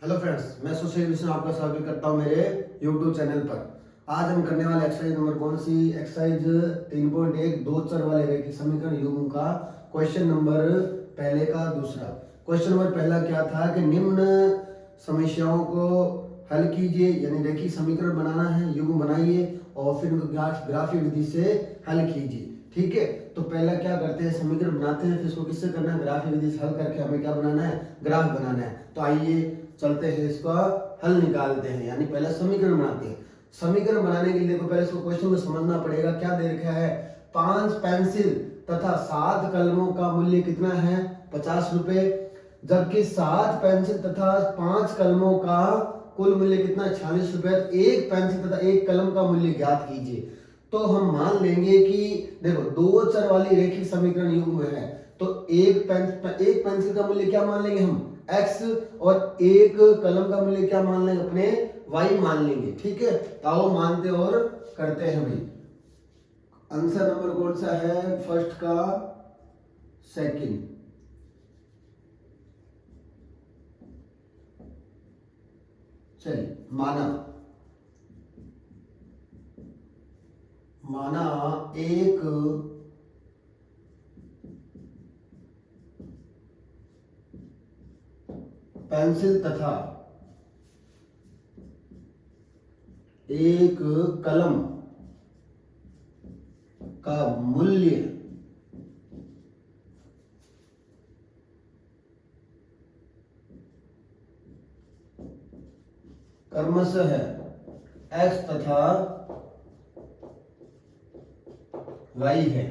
Hello friends, मैं सुशील विष्णु आपका स्वागत करता हूं मेरे YouTube चैनल पर। आज हम करने वाले एक्सरसाइज नंबर कौन सी? एक्सरसाइज 3.1 दो चर वाले रैखिक समीकरण युग्म का क्वेश्चन नंबर पहले का दूसरा। क्वेश्चन नंबर पहला क्या था कि निम्न समस्याओं को हल कीजिए, यानी रैखिक समीकरण बनाना है, युग्म बनाइए और फिर उनको ग्राफीय विधि से हल कीजिए। ठीक है, तो पहला क्या करते हैं, समीकरण बनाते हैं, फिर इसको किससे करना है, ग्राफीय विधि से हल करके हमें क्या बनाना है, ग्राफ बनाना है। तो आइए चलते हैं, इसका हल निकालते हैं, यानी पहले समीकरण बनाते हैं। समीकरण बनाने के लिए देखो पहले इसको क्वेश्चन को समझना पड़ेगा। क्या दे रखा है, 5 पेंसिल तथा 7 कलमों का मूल्य कितना है, 50 रुपए, जबकि 7 पेंसिल तथा 5 कलमों का कुल मूल्य कितना है, 46 रुपए। एक पेंसिल तथा एक कलम का मूल्य ज्ञात कीजिए। तो हम मान लेंगे कि देखो दो चर वाली रैखिक समीकरण युग्म है, तो एक पेंसिल का मूल्य क्या मान लेंगे हम, x, और एक कलम का मूल्य क्या मान लेंगे, अपने y मान लेंगे। ठीक है, तो आओ मानते और करते हैं भाई। आंसर नंबर कौन सा है, फर्स्ट का सेकंड। चलिए माना एक पेंसिल तथा एक कलम का मूल्य क्रमशः है x तथा y है।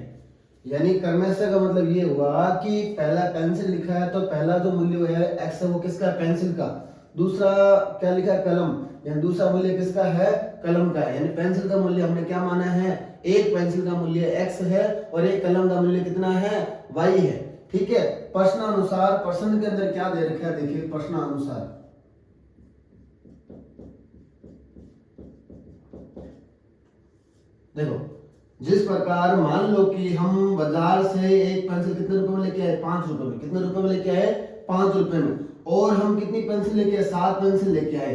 यानी क्रमशः का मतलब ये हुआ कि पहला पेंसिल लिखा है तो पहला जो मूल्य है x है वो किसका है, पेंसिल का। दूसरा क्या लिखा है, कलम, यानी दूसरा मूल्य किसका है, कलम का है। यानी पेंसिल का मूल्य हमने क्या माना है, एक पेंसिल का मूल्य x है और एक कलम का मूल्य कितना है, y है। ठीक है, प्रश्नानुसार, प्रश्न के अंदर क्या दे रखा है, देखिए प्रश्नानुसार देखो, जिस प्रकार मान लो कि हम बाजार से एक पेंसिल कितने रुपए में लेके आए, 5 रुपए में। कितने रुपए में लेके आए, 5 रुपए में। और हम कितनी पेंसिल लेके आए, 7 पेंसिल लेके आए।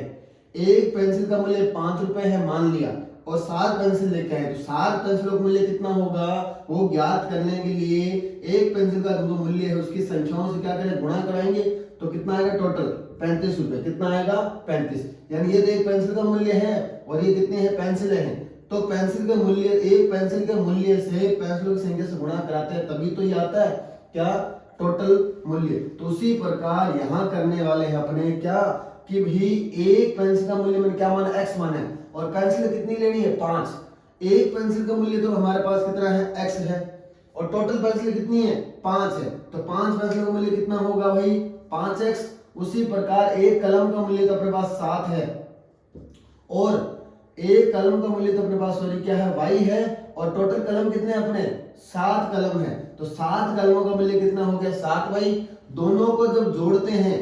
एक पेंसिल का मूल्य 5 रुपए है मान लिया, और 7 पेंसिल लेके आए, तो 7 पेंसिलों का मूल्य कितना होगा, वो ज्ञात करने के लिए एक पेंसिल का जो मूल्य है उसकी संख्याओं से क्या करें, गुणा कराएंगे। तो कितना आएगा, टोटल 35 रुपए। कितना आएगा, 35। यानी ये तो एक पेंसिल का मूल्य है और ये कितने हैं, पेंसिल हैं। तो पेंसिल के मूल्य, एक पेंसिल के मूल्य से पेंसिलों की संख्या से गुणा कराते हैं, तभी तो ये आता है क्या, टोटल मूल्य। तो उसी प्रकार यहां करने वाले हैं अपने क्या, कि भी एक पेंसिल का मूल्य मैंने क्या माना, x माना है, और पेंसिल कितनी लेनी है, 5। एक पेंसिल का मूल्य तो हमारे पास कितना है, x है, और टोटल पेंसिल कितनी है, 5 है। तो 5 पेंसिल का मूल्य कितना होगा भाई, 5x। उसी प्रकार एक कलम का मूल्य तो अपने पास 7 है, और एक कलम का मूल्य तो अपने पास सॉरी क्या है, y है, और टोटल कलम कितने हैं अपने, 7 कलम है। तो 7 कलमों का मूल्य कितना हो गया, 7y। दोनों को जब जोड़ते हैं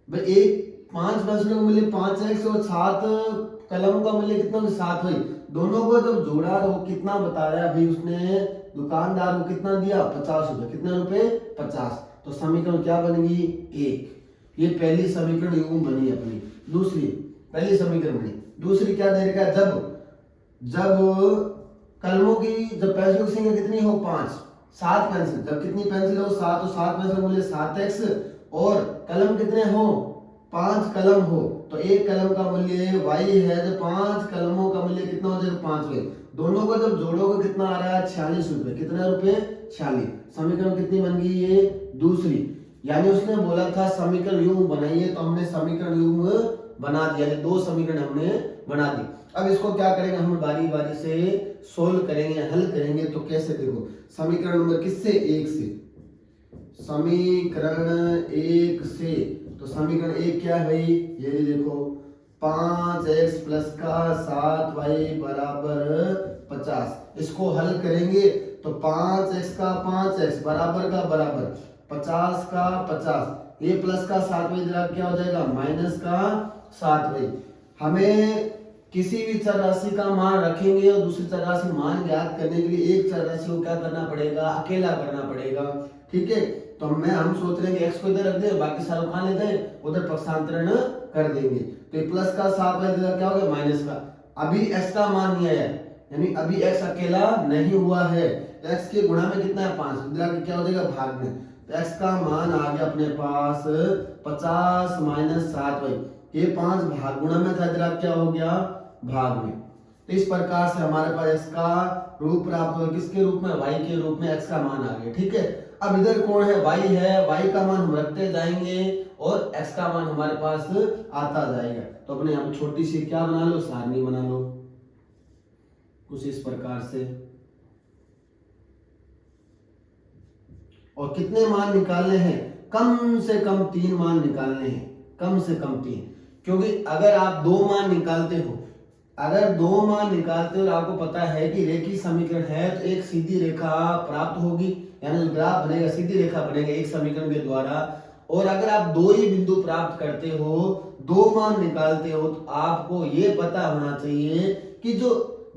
भाई, एक 5 पेंसिलों का मूल्य 5x और 7 कलमों का मूल्य कितना होगा, 7y। दोनों को जब जोड़ा तो वो कितना बता रहा है अभी उसने, दुकानदार को कितना दिया, 50 रुपए। कितने रुपए, 50। तो समीकरण क्या बनेगी, 1। ये पहली समीकरण युग्म बनी अपनी। दूसरी, पहली समीकरण बनी। दूसरी क्या दे रखा है, जब कलमों की, जब पेंसिलों की संख्या कितनी हो, 5, 7 पेंसिल, जब कितनी पेंसिल हो, 7, तो 7 पेंसिल का मूल्य 7x, और कलम कितने हो, 5 कलम हो, तो एक कलम का मूल्य y है, तो 5 कलमों का मूल्य कितना हो जाएगा, 5y। दोनों को जब जोड़ोगे कितना आ रहा है, 46 रुपए। कितना रुपए, 46। समीकरण कितनी बन गई, ये दूसरी। यानी उसने बोला था समीकरण युग्म बनाइए, तो हमने समीकरण युग्म बना दिया, दो समीकरण हमने बना दी। अब इसको क्या करेंगे, हम बारी बारी से सोल्व करेंगे, हल करेंगे। तो कैसे, देखो समीकरण नंबर किससे, 1 से। समीकरण 1 से, तो समीकरण 1 क्या है भाई, ये देखो 5x प्लस का 7y बराबर 50। इसको हल करेंगे तो 5x का 5x बराबर का बराबर, 50 का 50, ये प्लस का 7y क्या हो जाएगा, माइनस का 7y। हमें किसी भी चर राशि का मान रखेंगे और दूसरी चर राशि मान ज्ञात करने के लिए एक चर राशि को क्या करना पड़ेगा, अकेला करना पड़ेगा। ठीक है, तो हम सोच रहे हैं कि x को इधर रख दें, बाकी सारा कहाँ ले जाए, उधर पक्षांतरण कर देंगे। तो ये प्लस का 7 इधर क्या हो गया माइनस का। अभी x का मान नहीं आया, यानी अभी x अकेला नहीं हुआ है, तो x के गुणा में कितना है 5, इधर क्या हो जाएगा भाग में। तो x का मान आ गया अपने पास 50 - 7y, ये 5 भाग गुणा में था, इधर क्या हो गया भाग में। तो इस प्रकार से हमारे पास x का रूप प्राप्त हो, किसके रूप में, y के रूप में x का मान आ गया। ठीक है, अब इधर कौन है, y है, y का मान हम रखते जाएंगे और x का मान हमारे पास आता जाएगा। तो अपने यहाँ पे छोटी सी क्या बना लो, सारणी बना लो कुछ इस प्रकार से। और कितने मान निकालने हैं, कम से कम 3 मान निकालने हैं, कम से कम 3, क्योंकि अगर आप 2 मान निकालते हो, अगर 2 मान निकालते हो और आपको पता है कि रेखीय समीकरण है, तो एक सीधी रेखा प्राप्त होगी, यानी ग्राफ बनेगा, सीधी रेखा बनेगा एक समीकरण के द्वारा। और अगर आप 2 ही बिंदु प्राप्त करते हो, 2 मान निकालते हो, तो आपको ये पता होना चाहिए कि जो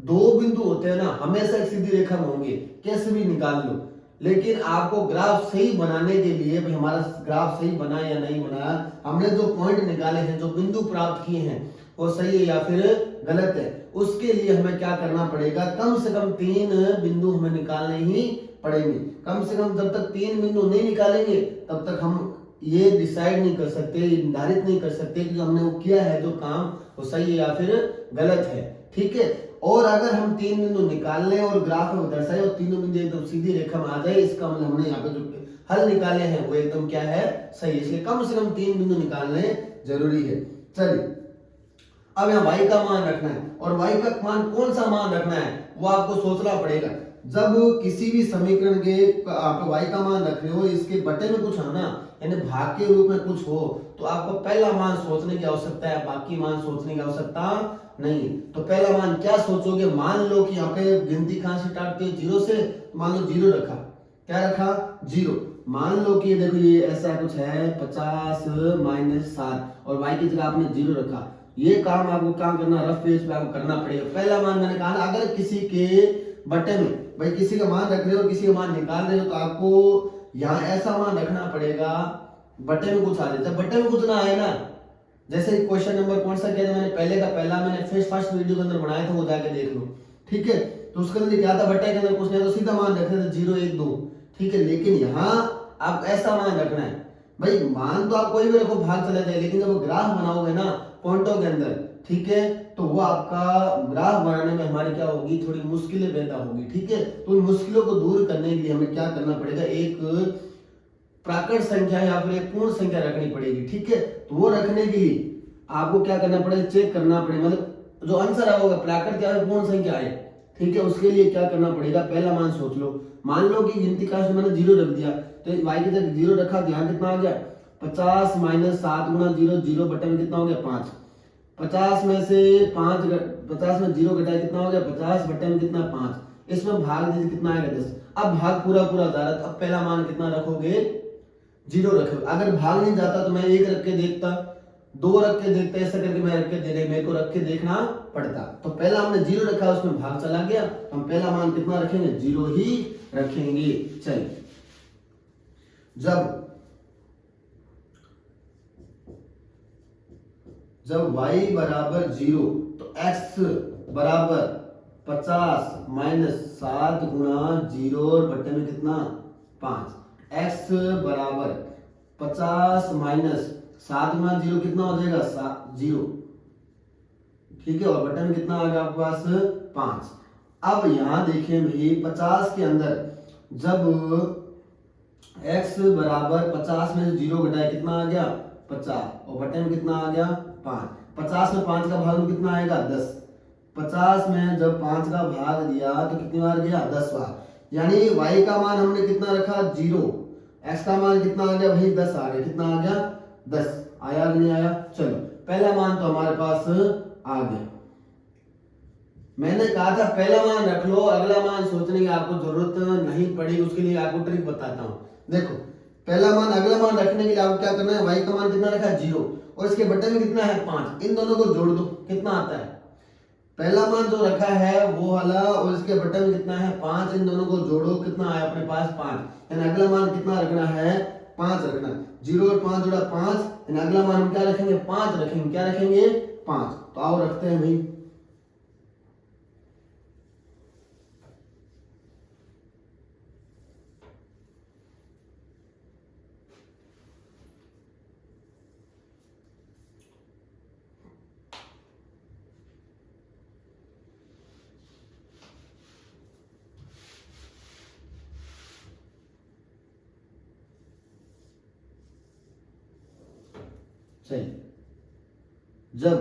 2 बिंदु होते हैं ना, हमेशा एक सीधी रेखा में होंगे, कैसे भी निकाल लो। लेकिन आपको ग्राफ सही बनाने के लिए, भाई हमारा ग्राफ सही बना या नहीं बना, हमने जो पॉइंट निकाले हैं, जो बिंदु प्राप्त किए हैं, वो सही है या फिर गलत है, उसके लिए हमें क्या करना पड़ेगा, कम से कम 3 बिंदु हमें निकालने ही पड़ेंगे। कम से कम जब तक 3 बिंदु नहीं निकालेंगे, तब तक हम ये डिसाइड नहीं कर सकते, निर्धारित नहीं कर सकते कि जो हमने वो किया है, जो काम, वो सही है या फिर गलत है। ठीक है, और अगर हम 3 बिंदु निकाल लें और ग्राफ में दर्शाए और तीनों बिंदु एकदम सीधी रेखा में आ जाए, इसका मतलब हमने यहाँ पे जो हल निकाले हैं वो एकदम क्या है, सही है। इसलिए कम से कम 3 बिंदु निकालने जरूरी है। चलिए, अब यहाँ y का मान रखना है, और y का मान कौन सा मान रखना है वो आपको सोचना पड़ेगा। जब किसी भी समीकरण के आप y का मान रख रहे हो, इसके बटे में कुछ है ना, यानी भाग के रूप में कुछ हो, तो आपको पहला मान सोचने की आवश्यकता है, बाकी मान सोचने की आवश्यकता नहीं। तो पहला मान क्या सोचोगे, मान लो कि यहाँ पे गिनती कहां से स्टार्ट की, 0 से, मान लो 0 रखा, क्या रखा 0। मान लो कि देखो ये ऐसा कुछ है 50 - 7 और y की जगह आपने 0 रखा। ये काम आपको क्या करना, रफ पेज पे आपको करना पड़ेगा। पहला मान मैंने कहा ना, अगर किसी के बटे में, भाई किसी का मान रख रहे हो और किसी का मान निकाल रहे हो, तो आपको यहाँ ऐसा मान रखना पड़ेगा बटे में कुछ आ जाए। जब बटे में कुछ ना आए ना, जैसे क्वेश्चन नंबर कौन सा किया था मैंने, पहले का पहला मैंने फर्स्ट वीडियो के अंदर बनाया था, वो जाके देख लो। ठीक है, तो उसके अंदर क्या था, बटे के अंदर कुछ नहीं, तो सीधा मान रख रहे थे 0 1 2। ठीक है, लेकिन यहाँ आप ऐसा मान रखना है, भाई मान तो आप कोई भी रखो, भाग चला जाए, लेकिन जब ग्राफ बनाओगे ना पॉइंटों के अंदर, ठीक है, तो वो आपका ग्राफ बनाने में हमारी क्या होगी, थोड़ी मुश्किलें पैदा होगी। ठीक है, तो उन मुश्किलों को दूर करने के लिए हमें क्या करना पड़ेगा, एक प्राकृत संख्या या फिर एक पूर्ण संख्या रखनी पड़ेगी। ठीक है, तो वो रखने के लिए आपको क्या करना पड़ेगा, चेक करना पड़ेगा, मतलब जो आंसर आएगा प्राकृत या पूर्ण संख्या है। ठीक है, उसके लिए क्या करना पड़ेगा, पहला मान सोच लो। मान लो कि गिनती का मैंने 0 रख दिया, तो y की जगह 0 रखा, ध्यान कितना आ गया, 50 - 7 गुणा 0, 0 बटे में कितना हो गया 5। 50 में से 5, 50 में 0 घटाए कितना हो गया 50 बटे में कितना 5। इसमें भाग दीजिए कितना आएगा 10। अब भाग पूरा पूरा जा रहा है, तो अब पहला मान कितना रखोगे, 0 रखोगे। अगर भाग नहीं जाता तो मैं 1 रख के देखता, 2 रख के देखता, ऐसा करके मैं रख के दे रहे, मेरे को रख के देखना पड़ता। तो पहला हमने 0 रखा, उसमें भाग चला गया, हम पहला मान कितना रखेंगे, 0 ही रखेंगे। चलिए, जब y बराबर 0, तो x बराबर 50 - 7 गुणा 0 और बटे में कितना 5। x बराबर 50 - 7 गुणा 0 कितना हो जाएगा 0। ठीक है, और बटे में कितना आ गया आपके पास 5। अब यहां देखें भाई, 50 के अंदर जब x बराबर 50 में 0 घटाए कितना आ गया 50, और बटे में कितना आ गया 5। 50 में 5 का भाग कितना आएगा 10। 50 में जब 5 का भाग दिया तो कितनी बार गया 10 बार, यानी y का मान हमने कितना रखा 0, x का मान कितना आ गया भाई 10 आ गया, कितना आ गया 10 आया नहीं आया। चलो, पहला मान तो हमारे पास आ गया। मैंने कहा था पहला मान रख लो, अगला मान सोचने की आपको जरूरत नहीं पड़ेगी, उसके लिए आपको ट्रिक बताता हूं। देखो, पहला मान अगला मान रखने के लिए आपको क्या करना है, y का मान कितना रखा है 0, और इसके बटे में कितना है 5, इन दोनों को जोड़ दो, कितना आता है, पहला मान जो रखा है वो वाला और इसके बटे में कितना है 5, इन दोनों को जोड़ो, कितना आया अपने पास 5, यानी अगला मान कितना रखना है 5 रखना, 0 और 5 जोड़ा 5, अगला मान हम क्या रखेंगे 5 रखेंगे, क्या रखेंगे 5। तो आओ रखते हैं भाई। जब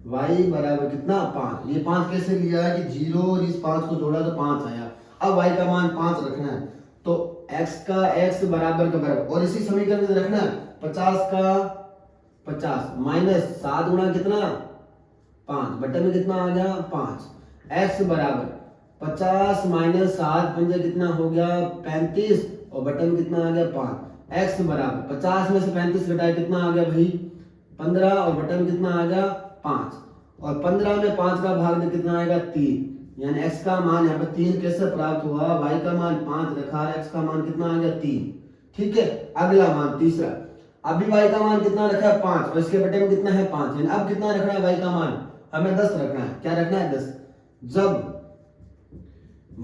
y बराबर कितना 5, ये 5 कैसे लिया है कि 0 और इस 5 को जोड़ा तो 5 आया। अब y का मान 5 रखना है, तो x का x बराबर का बराबर, और इसी समीकरण में रखना है 50 का 50 माइनस 7 गुना कितना 5, बटे में कितना आ गया 5, x बराबर 50 माइनस 7 पंजे कितना हो गया 35, और बटे में कितना आ गया 5, x बराबर 50 में से 35 घटाए कितना आ गया भाई 15, और बटे में कितना आ गया 5, और 15 में 5 का भाग दे कितना आएगा 3, यानी x का मान यहाँ पे 3 कैसे प्राप्त हुआ, y का मान 5 रखा है, x का मान कितना आ गया 3। ठीक है, अगला मान तीसरा, अभी y का मान कितना रखा है 5, और इसके बटे में कितना है 5, यानी अब कितना रखना है y का मान हमें 10 रखना है। क्या रखना है 10। जब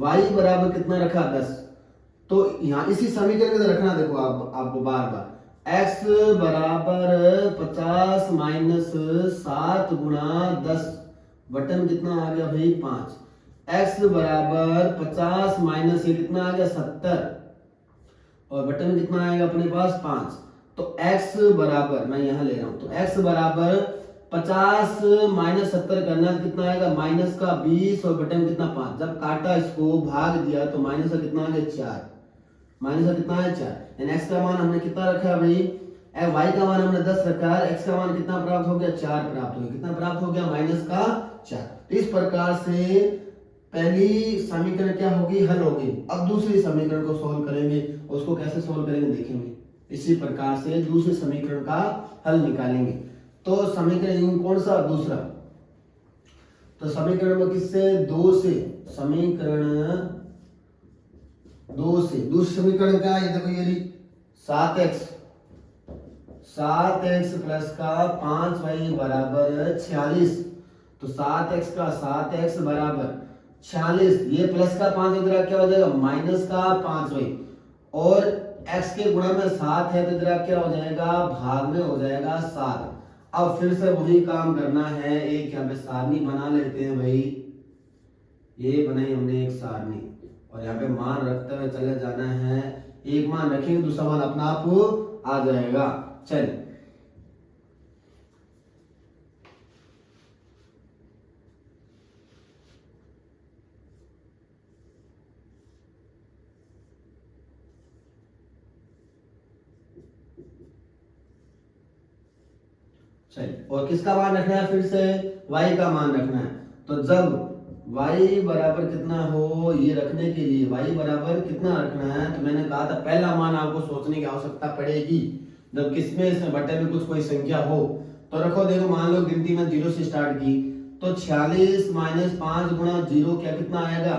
y बराबर कितना रखा 10, तो यहाँ इसी समीकरण में रखना, देखो आपको बार बार x बराबर 50 माइनस 7 गुना 10 बटन कितना आ गया भाई 5, x बराबर 50 माइनस ये कितना आ गया 70, और बटन कितना आएगा अपने पास 5, तो x बराबर मैं यहाँ ले रहा हूं, तो x बराबर 50 माइनस 70 करना कितना आएगा माइनस का 20, और बटन कितना 5, जब काटा इसको भाग दिया तो माइनस का कितना आ गया 4, माइनस का कितना है 4, यानी x का मान हमने कितना रखा है भाई, y का मान हमने 10 रखा है, x का मान कितना प्राप्त हो गया 4 प्राप्त हो गया, कितना प्राप्त हो गया माइनस का 4। इस प्रकार से पहली समीकरण क्या होगी हल होगी। अब दूसरी समीकरण को सोल्व करेंगे, उसको कैसे सोल्व करेंगे देखेंगे। इसी प्रकार से दूसरे समीकरण का हल निकालेंगे। तो समीकरण कौन सा दूसरा, तो समीकरण में किससे 2 से, समीकरण 2 से, दूसरी समीकरण क्या है, देखो ये 7x प्लस का 5y बराबर 46, तो 7x का 7x बराबर 46, ये प्लस का 5 इधर क्या हो जाएगा माइनस का 5y, और x के गुणा में 7 है तो इधर क्या हो जाएगा भाग में हो जाएगा 7। अब फिर से वही काम करना है, एक यहाँ पे सारणी बना लेते हैं भाई, ये बनाई हमने एक सारणी, और यहाँ पे मान रखते हुए चले जाना है, एक मान रखेंगे दूसरा मान अपना आप आ जाएगा। चलिए चलिए, और किसका मान रखना है, फिर से y का मान रखना है। तो जब y बराबर कितना हो, ये रखने के लिए y बराबर कितना रखना है, तो मैंने कहा था पहला मान आपको सोचने की आवश्यकता पड़ेगी, जब किसमें इसमें बटे में कुछ कोई संख्या हो तो रखो। देखो मान लो गिनती में 0 से स्टार्ट की, तो 46 माइनस 5 गुना 0 क्या कितना आएगा,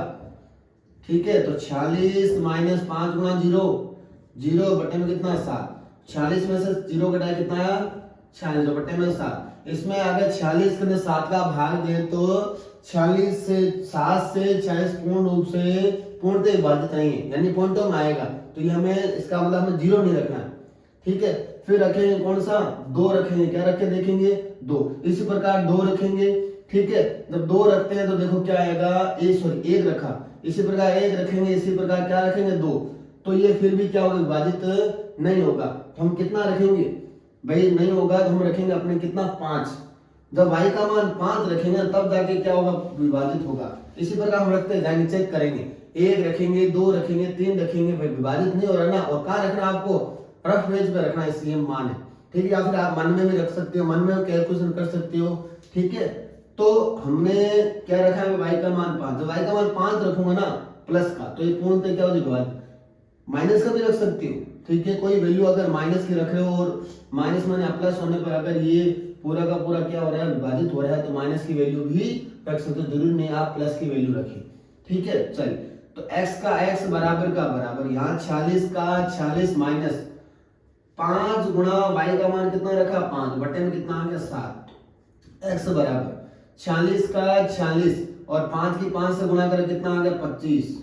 ठीक है, तो 46 माइनस 5 गुना 0, 0 बटे में कितना 7, 46 में से 0 घटाया कितना आया 46, बटे में 7, इसमें अगर 46 के 7 का भाग दे तो 46 से 7 से 46 पूर्ण रूप से पूर्णतः विभाजित नहीं है, यानी पॉइंटों में आएगा, तो ये हमें इसका मतलब हमें 0 नहीं रखना है। ठीक है, फिर रखेंगे कौन सा 2 रखेंगे, क्या रखे देखेंगे 2, इसी प्रकार 2 रखेंगे। ठीक है, जब 2 रखते हैं तो देखो क्या आएगा, 1 रखा, इसी प्रकार 1 रखेंगे, इसी प्रकार क्या रखेंगे 2, तो ये फिर भी क्या होगा विभाजित नहीं होगा, तो हम कितना रखेंगे भाई, नहीं होगा तो हम रखेंगे अपने कितना 5, जब y का मान 5 रखेंगे तब जाके क्या होगा विभाजित होगा। इसी प्रकार हम रखते जाएंगे, चेक करेंगे, 1 रखेंगे 2 रखेंगे 3 रखेंगे, भाई विभाजित नहीं हो रहा ना, और कहाँ रखना आपको रफ पेज पे रखना है, इसलिए मान है। ठीक है, या फिर आप मन में भी रख सकते हो, मन में कैलकुलेशन कर सकते हो। ठीक है, तो हमने क्या रखा है y का मान 5, जब y का मान 5 रखूंगा ना प्लस का, तो ये पूर्णतः क्या हो जाएगा माइनस का भी रख सकते हो। ठीक है, कोई वैल्यू अगर माइनस की रख रहे हो और माइनस माने प्लस होने पर अगर ये पूरा का पूरा क्या हो रहा है विभाजित हो रहा है, तो माइनस की वैल्यू भी रख सकते हो, जरूरी नहीं आप प्लस की वैल्यू रखें। ठीक है, चलिए तो x का x बराबर का बराबर, यहाँ 46 का 46 माइनस 5 गुणा y का मान कितना रखा 5, बटे में कितना आ गया 7। x बराबर 46 का 46 और 5 की 5 से गुणा करें कितना आ गया 25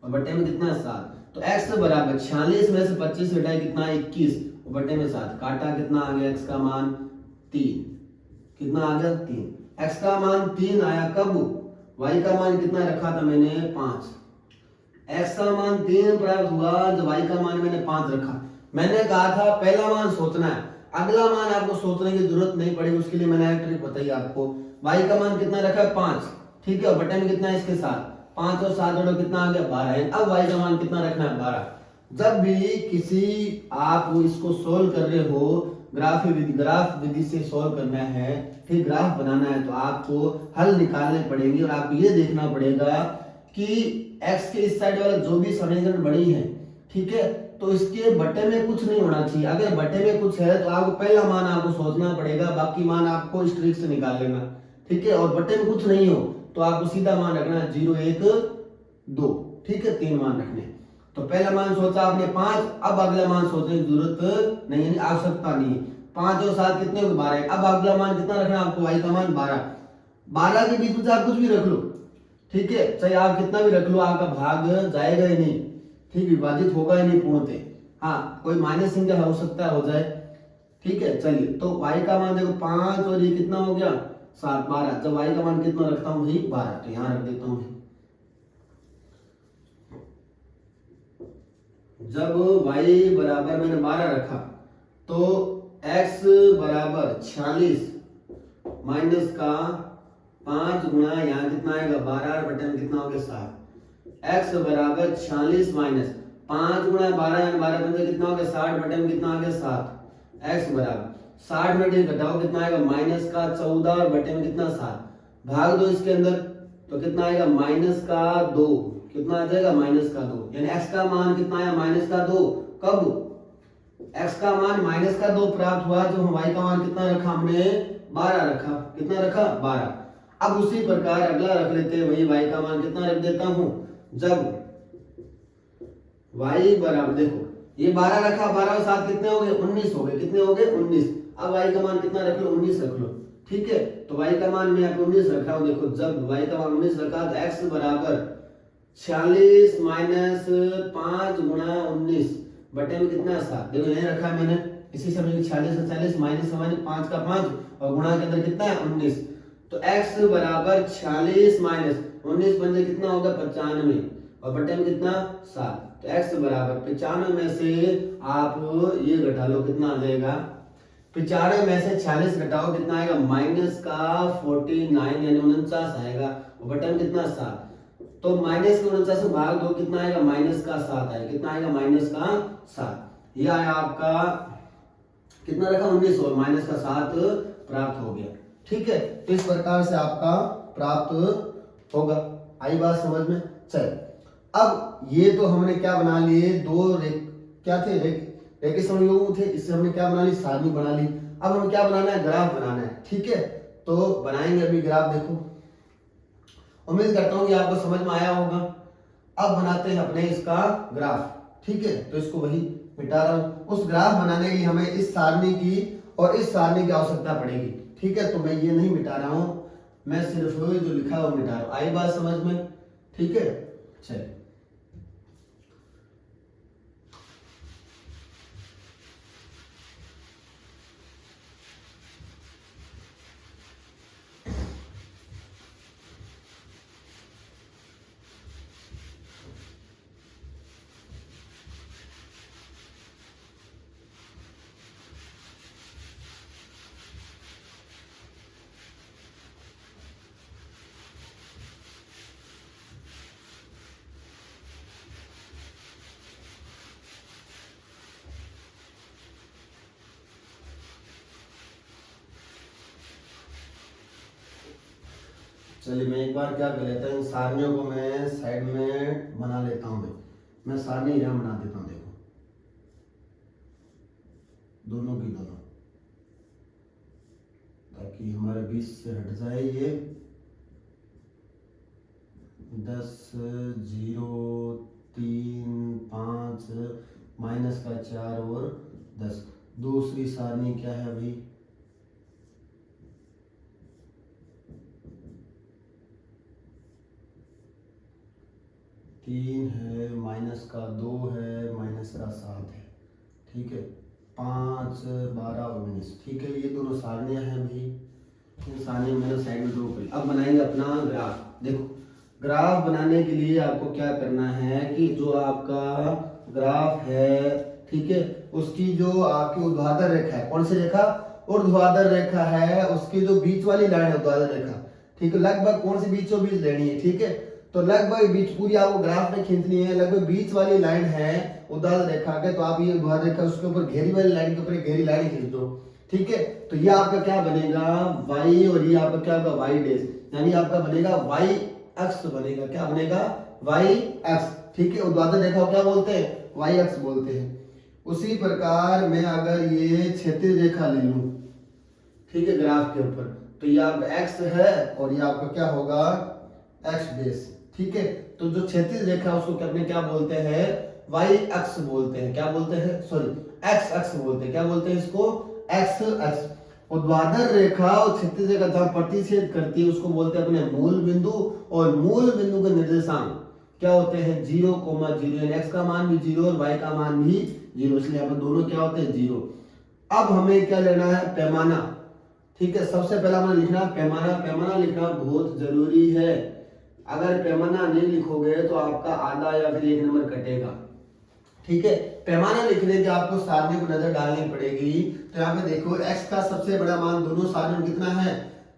और बटे में कितना 7। तो x बराबर 46 में से 25 घटाए कितना 21 और बटे में 7, काटा कितना आ गया x का मान 3, कितना आ गया 3। x का मान 3 आया कब, y का मान कितना रखा था मैंने 5। x का मान 3 प्राप्त हुआ जब y का मान मैंने 5 रखा। मैंने कहा था पहला मान सोचना है, अगला मान आपको सोचने की जरूरत नहीं पड़ेगी, उसके लिए मैंने एक ट्रिक बताई आपको। y का मान कितना रखा है 5, ठीक है, बटे में कितना है इसके साथ 5 और 7 जोड़ो कितना आ गया 12 है। अब y का मान कितना रखना है 12। जब भी किसी आप इसको सोल्व कर रहे हो, ग्राफ विधि से सोल्व करना है, फिर ग्राफ बनाना है, तो आपको हल निकालने पड़ेंगे और आपको ये देखना पड़ेगा कि x के इस साइड वाला जो भी समीकरण बड़ी है, ठीक है, तो इसके बटे में कुछ नहीं होना चाहिए। अगर बटे में कुछ है तो आपको पहला मान आपको सोचना पड़ेगा, बाकी मान आपको इस ट्रिक से निकाल लेना, ठीक है। और बटे में कुछ नहीं हो तो आपको सीधा मान रखना 0 1 2, ठीक है, 3 मान रखने। तो पहला मान सोचा आपने 5, अब अगला मान सोचने की जरूरत नहीं है, आवश्यकता नहीं है। 5 और 7 कितने हो 12 है। अब अगला मान कितना रखना आपको, y का मान 12। 12 के बीच में आप कुछ भी रख लो, ठीक है, चाहे आप कितना भी रख लो, आपका भाग जाएगा ही नहीं, ठीक, विभाजित होगा ही नहीं पूर्णतः। हाँ, कोई माइनस संख्या हो सकता है हो जाए, ठीक है। चलिए, तो y का मान देखो 5 और ये कितना हो गया 7, 12। जब y का मान कितना रखता हूँ भाई 12, तो यहाँ रख देता हूँ। जब y बराबर मैंने 12 रखा तो x बराबर 46 माइनस का 5 गुणा यहाँ कितना आएगा 12 बटे में कितना हो गया 7। x बराबर 46 माइनस 5 गुणा 12 यानी 12 बटे कितना हो गया 60 बटे में कितना आ गया 7। x बराबर 60 में डिवाइड घटाओ कितना आएगा माइनस का 14 और बटे में कितना 7, भाग दो इसके अंदर तो कितना आएगा माइनस का 2, कितना आ जाएगा माइनस का 2, यानी x का मान कितना आया माइनस का 2। कब x का मान माइनस का 2 प्राप्त हुआ जब हम y का मान कितना रखा हमने 12 रखा, कितना रखा 12। अब उसी प्रकार अगला रख लेते हैं, वही y का मान कितना रख देता हूं, जब y बराबर देखो ये 12 रखा, 12 और 7 कितने हो गए 19 हो गए, कितने हो गए 19। अब y का मान कितना रख लो 19 रख लो, ठीक है। तो y का मान मैं यहाँ पे 19 रखा हूं, देखो जब y का मान 19 रखा तो x बराबर 46 माइनस 5 गुणा 19 बटे में कितना 7, देखो यही रखा है मैंने, इसी समय 46 से 40 माइनस 5 का 5 और गुणा के अंदर कितना है 19। तो x बराबर 46 माइनस 19 बन कितना होगा 95 और बटे में कितना 7। तो x बराबर 95 में से आप ये घटा लो कितना आ जाएगा, 95 में से 46 घटाओ कितना आएगा माइनस का 49 यानी 49 आएगा और बटे में कितना 7। तो माइनस के 49 से भाग दो कितना आएगा माइनस का 7 आएगा, कितना आएगा माइनस का 7। यह आया आपका कितना रखा 19 और माइनस का 7 प्राप्त हो गया, ठीक है। तो इस प्रकार से आपका प्राप्त होगा। आई बात समझ में। चल अब ये तो हमने क्या बना लिए, दो क्या थे रेखीय संयोग थे, इससे हमने क्या बना ली सारणी बना ली। अब हमें क्या बनाना है ग्राफ बनाना है, ठीक है। तो बनाएंगे अभी ग्राफ, देखो उम्मीद करता हूं कि आपको समझ में आया होगा। अब बनाते हैं अपने इसका ग्राफ, ठीक है। तो इसको वही मिटा रहा हूं, उस ग्राफ बनाने के लिए हमें इस सारणी की और इस सारणी की आवश्यकता पड़ेगी, ठीक है। तो मैं ये नहीं मिटा रहा हूं, मैं सिर्फ जो लिखा है वो मिटा रहा हूं। आई बात समझ में, ठीक है। चलिए चलिए मैं एक बार क्या कर लेता हूँ, इन सारनियों को मैं साइड में बना लेता हूँ। मैं सारनी यहाँ बना देता हूँ, देखो दोनों की दोनों, ताकि हमारे बीच से हट जाए ये 10 0 3 5 माइनस का 4 और 10। दूसरी सारणी क्या है भाई? 3 है, माइनस का 2 है, माइनस का 7 है। ठीक है, 5 12 19। ठीक है, ये दोनों सारणियां हैं भाई। इन सारणियों मैंने साइड में ड्रॉ करी। अब बनाएंगे अपना ग्राफ। देखो, ग्राफ बनाने के लिए आपको क्या करना है कि जो आपका ग्राफ है, ठीक है, उसकी जो आपकी ऊर्ध्वाधर रेखा है, कौन सी रेखा? ऊर्ध्वाधर रेखा है, उसकी जो बीच वाली लाइन है ऊर्ध्वाधर रेखा, ठीक है, लगभग कौन सी बीचों बीच लेनी है। ठीक है, तो लगभग बीच पूरी आपको ग्राफ में खींचनी है, लगभग बीच वाली लाइन है ऊर्ध्वाधर रेखा के, तो आप ये ऊर्ध्वाधर रेखा उसके ऊपर घेरी वाली लाइन के ऊपर घेरी लाइन खींच दो। ठीक है, तो ये आपका क्या बनेगा? y, और ये आपका क्या होगा? y डैश, यानी आपका बनेगा y अक्ष बनेगा। क्या बनेगा? y अक्ष। ठीक है, ऊर्ध्वाधर रेखा को क्या बोलते हैं? y अक्ष बोलते हैं। उसी प्रकार मैं अगर ये क्षैतिज रेखा ले लूं, ठीक है, ग्राफ के ऊपर, तो ये आपका x है और ये आपका क्या होगा? x dash. ठीक है, तो जो क्षैतिज रेखा है उसको अपने क्या बोलते हैं? y अक्ष बोलते हैं। क्या बोलते हैं? सॉरी, x अक्ष बोलते हैं। क्या बोलते हैं इसको? x अक्ष। ऊर्ध्वाधर रेखा और क्षैतिज रेखा जहां प्रतिच्छेद करती है उसको बोलते हैं अपने मूल बिंदु, और मूल बिंदु के निर्देशांक क्या होते हैं? 0, 0, यानी x का मान भी 0 और y का मान भी 0, इसलिए यहाँ पर दोनों क्या होते हैं? 0। अब हमें क्या लेना है? पैमाना। ठीक है, सबसे पहला हमें लिखना पैमाना। पैमाना लिखना बहुत जरूरी है। अगर पैमाना नहीं लिखोगे तो आपका आधा या फिर 1 नंबर कटेगा। ठीक है, पैमाना लिखने के आपको सारणी को नजर डालनी पड़ेगी। तो यहाँ पे देखो, x का सबसे बड़ा मान दोनों सारणी में कितना है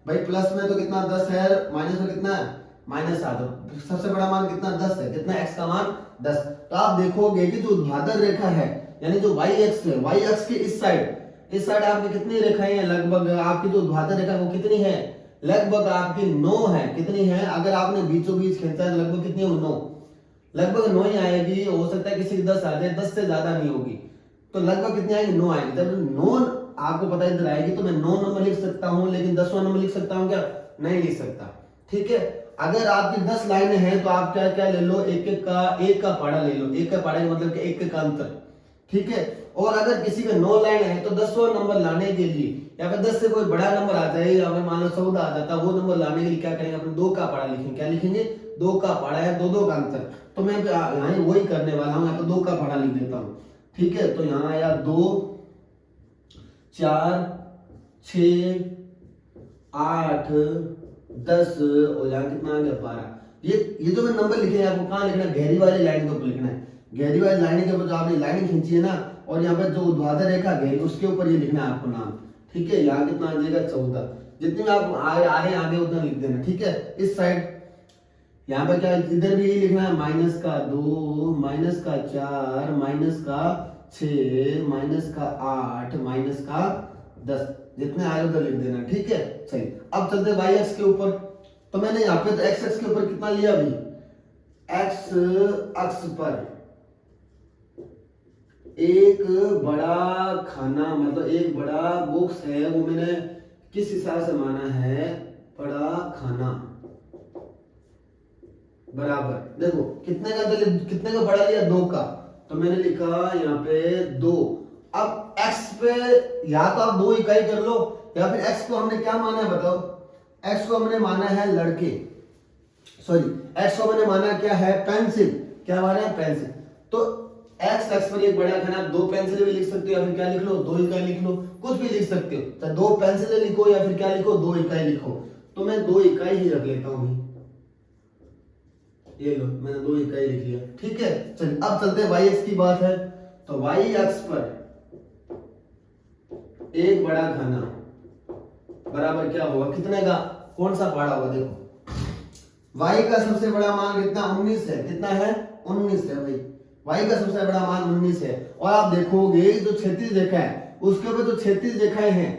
भाई? प्लस में तो कितना? 10 है, माइनस में कितना है? -7। सबसे बड़ा मान कितना? 10 है। कितना? x का मान 10। तो आप देखोगे कि जो ऊर्ध्वाधर रेखा है, यानी जो y अक्ष है, y अक्ष के इस साइड आपकी कितनी रेखाएं हैं? लगभग आपकी जो ऊर्ध्वाधर रेखा वो कितनी है? लगभग आपकी 9 है। कितनी है? अगर आपने बीचों बीच खींचा है तो लगभग कितनी होगी? 9। लगभग 9 ही आएगी। हो सकता है किसी की 10 आ जाए, 10 से ज्यादा नहीं होगी। तो लगभग कितनी आएगी? 9 आएगी। जब 9 आपको पता इधर आएगी तो मैं 9 नंबर लिख सकता हूं, लेकिन 10वां नंबर लिख सकता हूं क्या? नहीं लिख सकता। ठीक है, अगर आपकी 10 लाइनें हैं तो आप क्या क्या ले लो? एक का पहाड़ा ले लो। एक का पहाड़ा मतलब कि एक का अंतर। ठीक है, और अगर किसी का 9 लाइन है तो 10वां नंबर लाने के लिए, या फिर 10 से कोई बड़ा नंबर आ जाए, या फिर मान लो 14 आ जाता, वो नंबर लाने के लिए क्या करेंगे? अपने 2 का पहाड़ा लिखेंगे। क्या लिखेंगे? 2 का पहाड़ा है, 2 का अंतर। तो मैं यहाँ वही करने वाला हूँ, यहाँ पे 2 का पहाड़ा लिख देता हूँ। ठीक है, तो यहाँ आया 2 4 6 8 10 और यहाँ कितना आ गया? 12। ये जो मैं नंबर लिखे हैं आपको कहाँ लिखना है? गहरी वाली लाइन के ऊपर लिखना है। गहरी वाली लाइन के ऊपर जो आपने लाइन खींची है ना, और यहाँ पर जो ऊर्ध्वाधर रेखा गहरी, उसके ऊपर ये लिखना है आपको नाम। ठीक है, यहाँ कितना आ जाएगा? 14। जितने में आप आगे उतना लिख देना। ठीक है, इस साइड यहाँ पे क्या, इधर भी यही लिखना है, -2 -4 -6 -8 -10, जितने आए उधर लिख देना। ठीक है, चलिए अब चलते y अक्ष के ऊपर। तो मैंने यहाँ पे तो x अक्ष के ऊपर कितना लिया अभी? x अक्ष पर एक बड़ा खाना, मतलब एक बड़ा बॉक्स है, वो मैंने किस हिसाब से माना है? बड़ा खाना बराबर, देखो कितने का बड़ा लिया? 2 का। तो मैंने लिखा यहाँ पे 2। अब x पे या तो आप 2 इकाई कर लो, या फिर x को हमने क्या माना है बताओ? x को हमने माना है लड़के, सॉरी, x को हमने माना क्या है? पेंसिल। क्या माना है? पेंसिल। तो x अक्ष पर एक बड़ा खाना, 2 पेंसिल भी लिख सकते हो, या फिर क्या लिख लो? 2 इकाई लिख लो, कुछ भी लिख सकते हो। चाहे 2 पेंसिल लिखो या फिर क्या लिखो? 2 इकाई लिखो। तो मैं 2 इकाई ही रख लेता हूँ। ये लो, मैंने 2 इकाई लिख लिया। ठीक है, चलिए अब चलते हैं y अक्ष की बात है। तो y अक्ष पर एक बड़ा खाना बराबर क्या होगा? कितने का? कौन सा पहाड़ा होगा? देखो, y का सबसे बड़ा मान कितना? 19 है। कितना है? 19 है भाई। y का सबसे बड़ा मान 19 है। और आप देखोगे जो क्षैतिज रेखा है उसके ऊपर जो क्षैतिज रेखाएं हैं,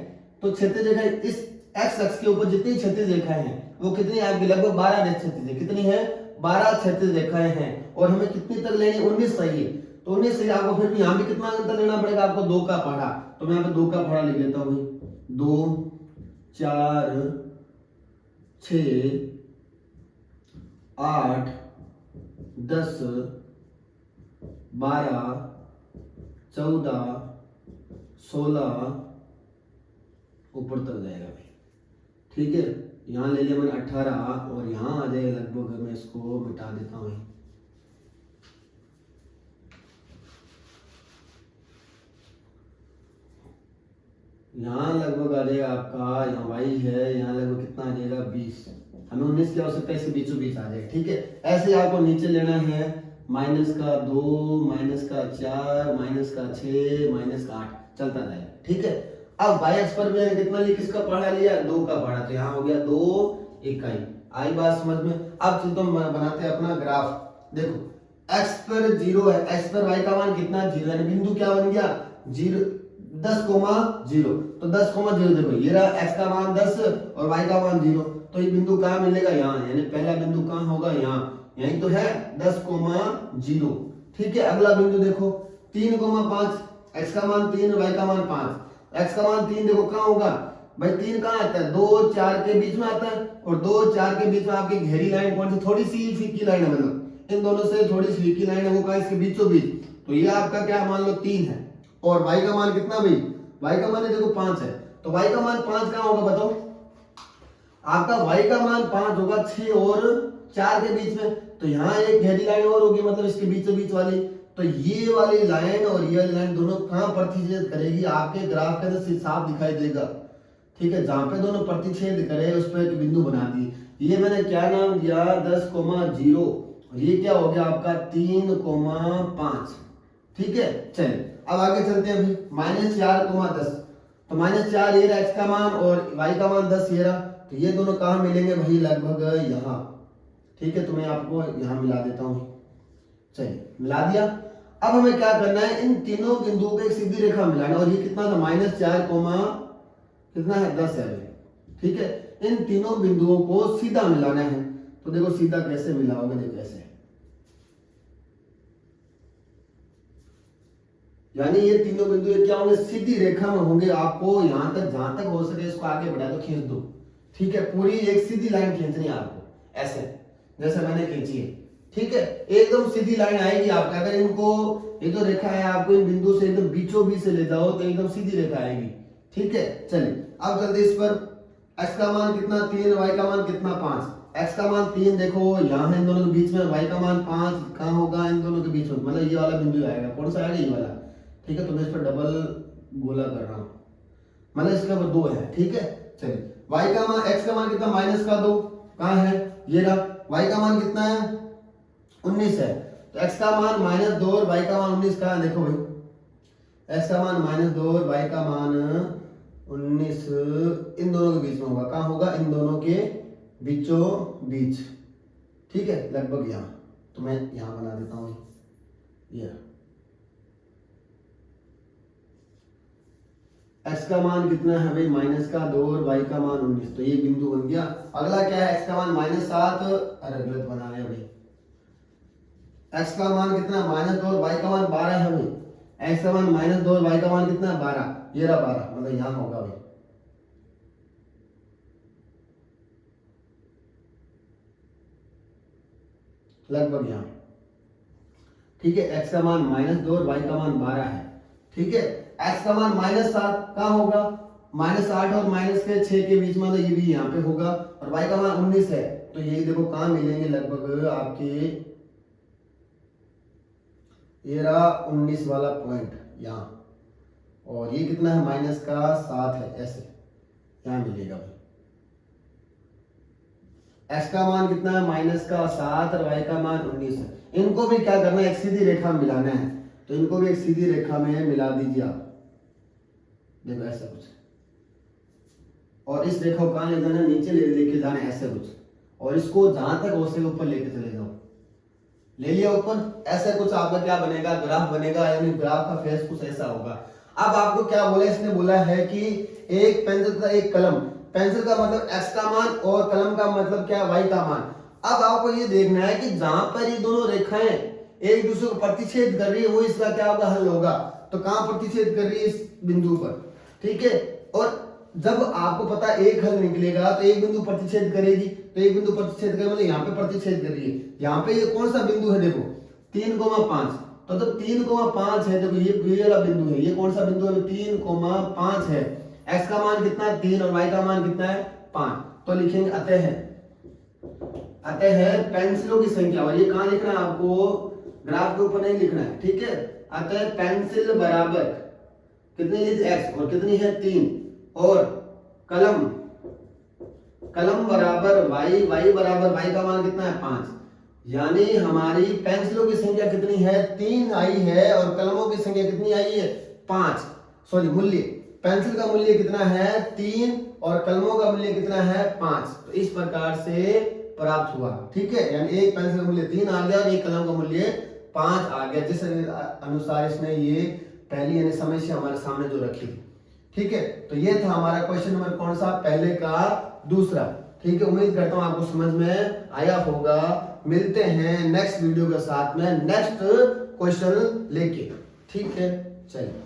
तो क्षैतिज रेखाएं इस x अक्ष के ऊपर जितनी क्षैतिज रेखाएं हैं वो कितनी? आपकी लगभग 12 क्षैतिज है। कितनी है? 12 क्षैतिज रेखाएं हैं। और हमें कितनी तक लेनी? 19 चाहिए। तो 19 से आपको फिर भी यहाँ भी कितना अंतर लेना पड़ेगा आपको? 2 का पहाड़ा। तो मैं यहाँ पे 2 का पहाड़ा लिख लेता हूँ। 2 4 6 8, 10, 12, 14, 16 ऊपर तक जाएगा भाई। ठीक है, यहाँ ले लिया मैंने 18 और यहाँ आ जाएगा लगभग, मैं इसको मिटा देता हूँ। यहाँ लगभग आ जाएगा आपका, यहाँ वाई है, यहाँ लगभग कितना आ जाएगा 20, हमें 19 की आवश्यकता है, इसके बीचों बीच आ जाएगा। ठीक है, ऐसे आपको नीचे लेना है -2, -4, -6, -8 चलता जाएगा। ठीक है, अब y अक्ष पर मैंने कितना लिया, किसका पढ़ा लिया, 2 का पढ़ा, तो यहाँ हो गया 2 इकाई। आई बात समझ में। अब चलते हम बनाते हैं अपना ग्राफ। देखो x पर 0 है, x पर y का मान कितना 0 है, बिंदु क्या बन गया 0, 10,0। तो 10,0 देखो ये रहा, x का मान 10 और y का मान 0, तो ये बिंदु कहाँ मिलेगा, यहाँ, यानी पहला बिंदु कहाँ होगा, यहाँ, यही तो है 10,0। ठीक है, अगला बिंदु देखो 3,5, x का मान 3 y का मान 5, x का मान 3 देखो कहाँ होगा भाई, 3 कहाँ आता है, 2 4 के बीच में आता है, और 2 4 के बीच में आपकी गहरी लाइन कौन सी, थोड़ी सी फीकी लाइन है, मतलब इन दोनों से थोड़ी सी फीकी लाइन है, वो कहाँ इसके बीचों बीच, तो ये आपका क्या मान लो 3 है। और y का मान कितना भाई, y का मान देखो 5 है, तो y का मान 5 कहाँ होगा बताओ, आपका y का मान 5 होगा 6 और 4 के बीच में, तो यहाँ एक गहरी लाइन और होगी, मतलब इसके बीचों बीच वाली, तो ये वाली लाइन और ये वाली लाइन दोनों कहाँ प्रतिच्छेद करेगी, आपके ग्राफ के अंदर साफ दिखाई देगा। ठीक है, जहां पे दोनों प्रतिच्छेद करे उस पर एक बिंदु बना दी, ये मैंने क्या नाम दिया 10,0, और ये क्या हो गया आपका 3,5। ठीक है, चलिए अब आगे चलते हैं भाई, -4,10, तो -4 ये रहा x का मान और y का मान 10 ये रहा, तो ये दोनों कहाँ मिलेंगे भाई, लगभग यहाँ। ठीक है, तो मैं आपको यहाँ मिला देता हूँ, चलिए मिला दिया। अब हमें क्या करना है, इन तीनों बिंदुओं को एक सीधी रेखा मिलाना, और ये कितना था -4, कितना है 10 है भाई। ठीक है, इन तीनों बिंदुओं को सीधा मिलाना है, तो देखो सीधा कैसे मिलाओगे, देखो ऐसे, यानी ये तीनों बिंदु क्या होंगे, सीधी रेखा में होंगे, आपको यहां तक जहां तक हो सके इसको आगे बढ़ा दो, खींच दो। ठीक है, पूरी एक सीधी लाइन खींचनी है आपको, ऐसे जैसे मैंने खींची है। ठीक है, एकदम सीधी लाइन आएगी आपका, अगर इनको ये तो रेखा है, आपको इन बिंदु से एकदम बीचों बीच से ले जाओ तो एकदम सीधी रेखा आएगी। ठीक है, चलिए अब चलते इस पर, x का मान कितना 3, y का मान कितना 5, x का मान 3 देखो यहाँ है इन दोनों के बीच में, y का मान 5 कहाँ होगा, इन दोनों के बीच में, मतलब ये वाला बिंदु आएगा, कौन सा आएगा, ये वाला। ठीक है, तो मैं इस पर डबल गोला कर रहा हूँ, मतलब इसका 2 है। ठीक है, चलिए y का मान, x का मान कितना -2 कहाँ है, ये रहा, y का मान कितना है 19 है, तो x का मान -2 और y का मान 19 कहाँ है, देखो भाई x का मान -2 और y का मान 19 इन दोनों के बीच में होगा, कहाँ होगा, इन दोनों के बीचों बीच। ठीक है, लगभग यहाँ, तो मैं यहाँ बना देता हूँ ये, x का मान कितना है भाई -2 और y का मान 19, तो ये बिंदु बन गया। अगला क्या है, x का मान -7, अरे गलत बना है भाई, x का मान कितना -2 और y का मान 12 है भाई, x का मान -2 और y का मान कितना 12, ये रहा 12, मतलब यहाँ होगा भाई। लगभग यहाँ। ठीक है, x का मान -2 और y का मान 12 है। ठीक है, x का मान -7 कहाँ होगा, -8 और -6 के बीच में, तो ये भी यहाँ पे होगा, और y का मान 19 है, तो ये देखो कहाँ मिलेंगे, लगभग आपके ये रहा 19 वाला पॉइंट यहाँ, और ये कितना है -7 है, ऐसे यहाँ मिलेगा भाई। x का मान कितना है -7 और y का मान 19 है, इनको भी क्या करना है, एक सीधी रेखा में मिलाना है, तो इनको भी एक सीधी रेखा में मिला दीजिए आप, देखो ऐसा कुछ, और इस रेखा को कहाँ ले जाना, नीचे लेके जाना है ऐसे कुछ, और इसको जहां तक हो सके ऊपर लेके चले जाओ, ले लिया ऊपर, ऐसा कुछ आपका क्या बनेगा, ग्राफ बनेगा, यानी ग्राफ का फेस कुछ ऐसा होगा। अब आपको क्या बोला, इसने बोला है कि एक पेंसिल तथा एक कलम, पेंसिल का मतलब x का मान और कलम का मतलब क्या y का मान। अब आपको ये देखना है कि जहां पर ये दोनों रेखाएं एक दूसरे को प्रतिच्छेद कर रही है, वो इसका क्या होगा, हल होगा, तो कहां प्रतिच्छेद कर रही है, इस बिंदु पर। ठीक है, और जब आपको पता एक हल निकलेगा तो एक बिंदु प्रतिच्छेद करेगी, तो तो एक बिंदु प्रतिच्छेद कर मतलब यहाँ पे प्रतिच्छेद कर रही है। यहाँ पे ये कौन सा बिंदु है देखो 3,5, तो 3,5 है, देखो ये वाला बिंदु है, ये कौन सा बिंदु है 3,5 है। x का मान कितना है 3 और y का मान कितना है 5, तो लिखेंगे अतः पेंसिलों की संख्या, और ये कहाँ लिखना है आपको, ग्राफ के ऊपर नहीं लिखना है, ठीक है। अतः पेंसिल बराबर कितनी ली x और कितनी है 3, और कलम बराबर y बराबर y का मान कितना है 5, यानी हमारी पेंसिलों की संख्या कितनी है 3 आई है और कलमों की संख्या कितनी आई है 5, सॉरी मूल्य, पेंसिल का मूल्य कितना है 3 और कलमों का मूल्य कितना है 5, तो इस प्रकार से प्राप्त हुआ, ठीक है। यानी एक पेंसिल का मूल्य 3 आ गया और एक कलम का मूल्य 5 आ गया, जिस अनुसार इसने ये पहली यानी समस्या हमारे सामने जो रखी थी, ठीक है। तो ये था हमारा क्वेश्चन नंबर कौन सा, पहले का दूसरा, ठीक है। उम्मीद करता हूं आपको समझ में आया होगा। मिलते हैं नेक्स्ट वीडियो के साथ में नेक्स्ट क्वेश्चन लेके, ठीक है, चलिए।